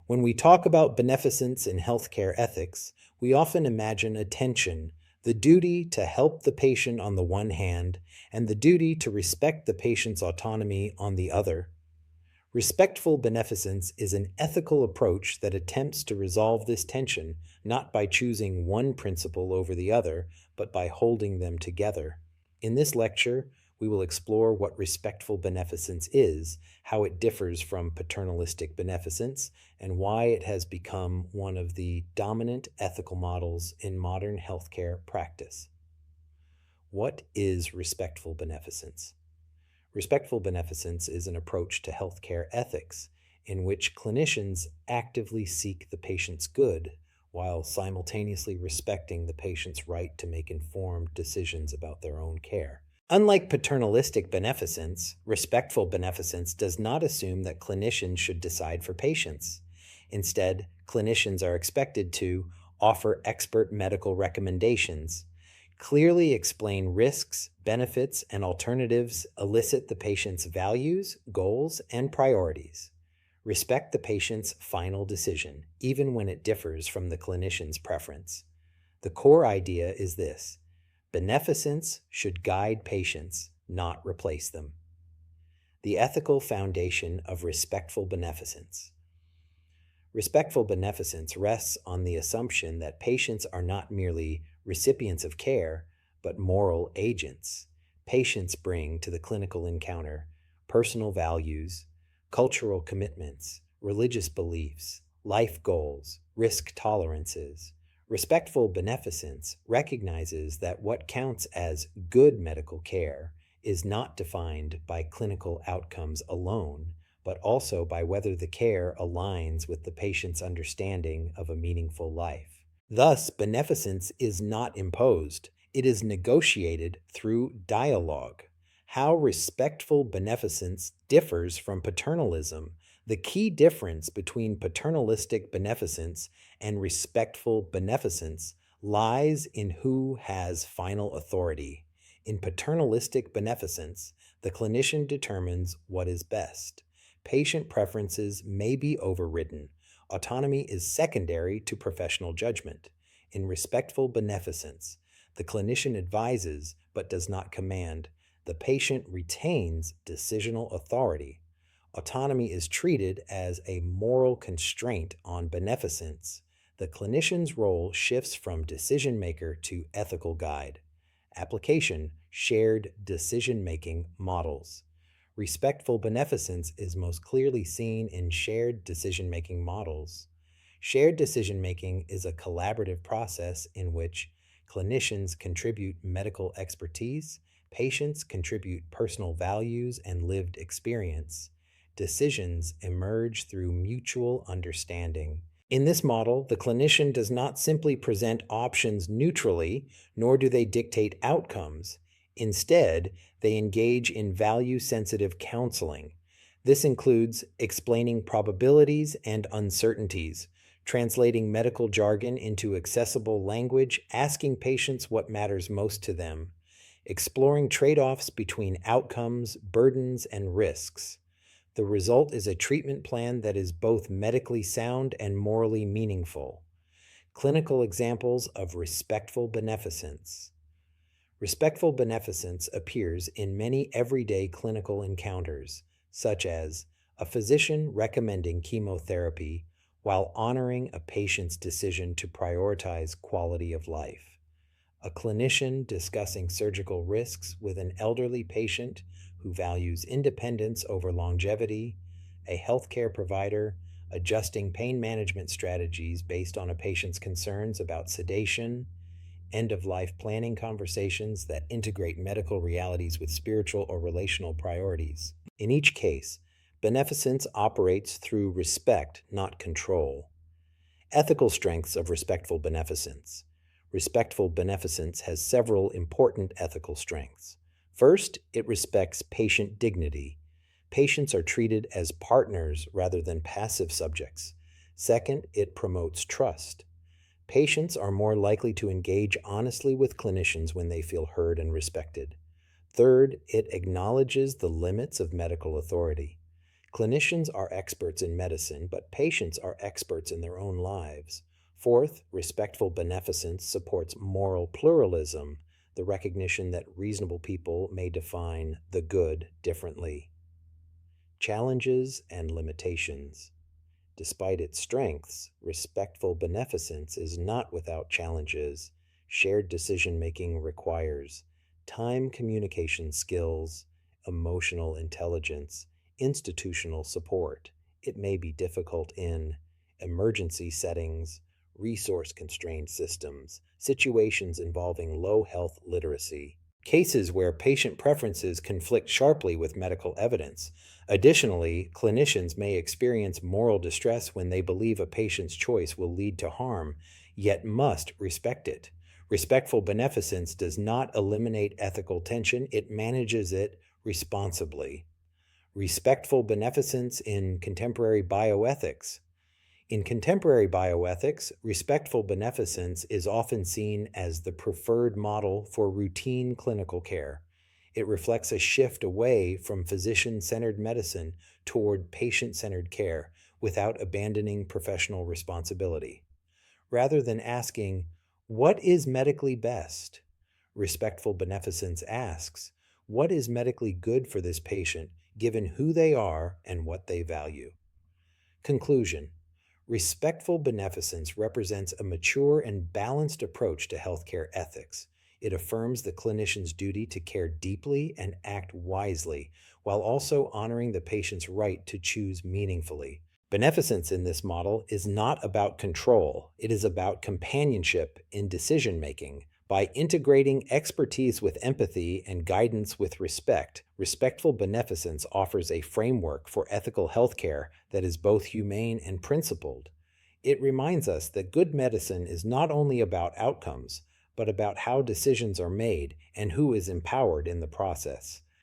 When we talk about beneficence in healthcare ethics, we often imagine a tension, the duty to help the patient on the one hand, and the duty to respect the patient's autonomy on the other. Respectful beneficence is an ethical approach that attempts to resolve this tension not by choosing one principle over the other, but by holding them together. In this lecture, we will explore what respectful beneficence is, how it differs from paternalistic beneficence, and why it has become one of the dominant ethical models in modern healthcare practice. What is respectful beneficence? Respectful beneficence is an approach to healthcare ethics in which clinicians actively seek the patient's good while simultaneously respecting the patient's right to make informed decisions about their own care. Unlike paternalistic beneficence, respectful beneficence does not assume that clinicians should decide for patients. Instead, clinicians are expected to offer expert medical recommendations, clearly explain risks, benefits, and alternatives, elicit the patient's values, goals, and priorities. Respect the patient's final decision, even when it differs from the clinician's preference. The core idea is this: beneficence should guide patients, not replace them. The ethical foundation of respectful beneficence. Respectful beneficence rests on the assumption that patients are not merely recipients of care, but moral agents. Patients bring to the clinical encounter personal values, cultural commitments, religious beliefs, life goals, risk tolerances. Respectful beneficence recognizes that what counts as good medical care is not defined by clinical outcomes alone, but also by whether the care aligns with the patient's understanding of a meaningful life. Thus, beneficence is not imposed. It is negotiated through dialogue. How respectful beneficence differs from paternalism. The key difference between paternalistic beneficence and respectful beneficence lies in who has final authority. In paternalistic beneficence, the clinician determines what is best. Patient preferences may be overridden. Autonomy is secondary to professional judgment. In respectful beneficence, the clinician advises but does not command. The patient retains decisional authority. Autonomy is treated as a moral constraint on beneficence. The clinician's role shifts from decision maker to ethical guide. Application: shared decision-making models. Respectful beneficence is most clearly seen in shared decision-making models. Shared decision-making is a collaborative process in which clinicians contribute medical expertise, patients contribute personal values and lived experience. Decisions emerge through mutual understanding. In this model, the clinician does not simply present options neutrally, nor do they dictate outcomes. Instead, they engage in value-sensitive counseling. This includes explaining probabilities and uncertainties, translating medical jargon into accessible language, asking patients what matters most to them, exploring trade-offs between outcomes, burdens, and risks. The result is a treatment plan that is both medically sound and morally meaningful. Clinical examples of respectful beneficence. Respectful beneficence appears in many everyday clinical encounters, such as a physician recommending chemotherapy while honoring a patient's decision to prioritize quality of life, a clinician discussing surgical risks with an elderly patient who values independence over longevity, a healthcare provider adjusting pain management strategies based on a patient's concerns about sedation, end-of-life planning conversations that integrate medical realities with spiritual or relational priorities. In each case, beneficence operates through respect, not control. Ethical strengths of respectful beneficence. Respectful beneficence has several important ethical strengths. First, it respects patient dignity. Patients are treated as partners rather than passive subjects. Second, it promotes trust. Patients are more likely to engage honestly with clinicians when they feel heard and respected. Third, it acknowledges the limits of medical authority. Clinicians are experts in medicine, but patients are experts in their own lives. Fourth, respectful beneficence supports moral pluralism, the recognition that reasonable people may define the good differently. Challenges and limitations. Despite its strengths, respectful beneficence is not without challenges. Shared decision making requires time communication skills, emotional intelligence, institutional support. It may be difficult in emergency settings, resource constrained systems, situations involving low health literacy, cases where patient preferences conflict sharply with medical evidence. Additionally, clinicians may experience moral distress when they believe a patient's choice will lead to harm, yet must respect it. Respectful beneficence does not eliminate ethical tension, it manages it responsibly. Respectful beneficence in contemporary bioethics. In contemporary bioethics, respectful beneficence is often seen as the preferred model for routine clinical care. It reflects a shift away from physician centered medicine toward patient centered care without abandoning professional responsibility. Rather than asking, "What is medically best?" respectful beneficence asks, "What is medically good for this patient given who they are and what they value?" Conclusion. Respectful beneficence represents a mature and balanced approach to healthcare ethics. It affirms the clinician's duty to care deeply and act wisely, while also honoring the patient's right to choose meaningfully. Beneficence in this model is not about control, it is about companionship in decision making. By integrating expertise with empathy and guidance with respect, respectful beneficence offers a framework for ethical healthcare that is both humane and principled. It reminds us that good medicine is not only about outcomes, but about how decisions are made and who is empowered in the process.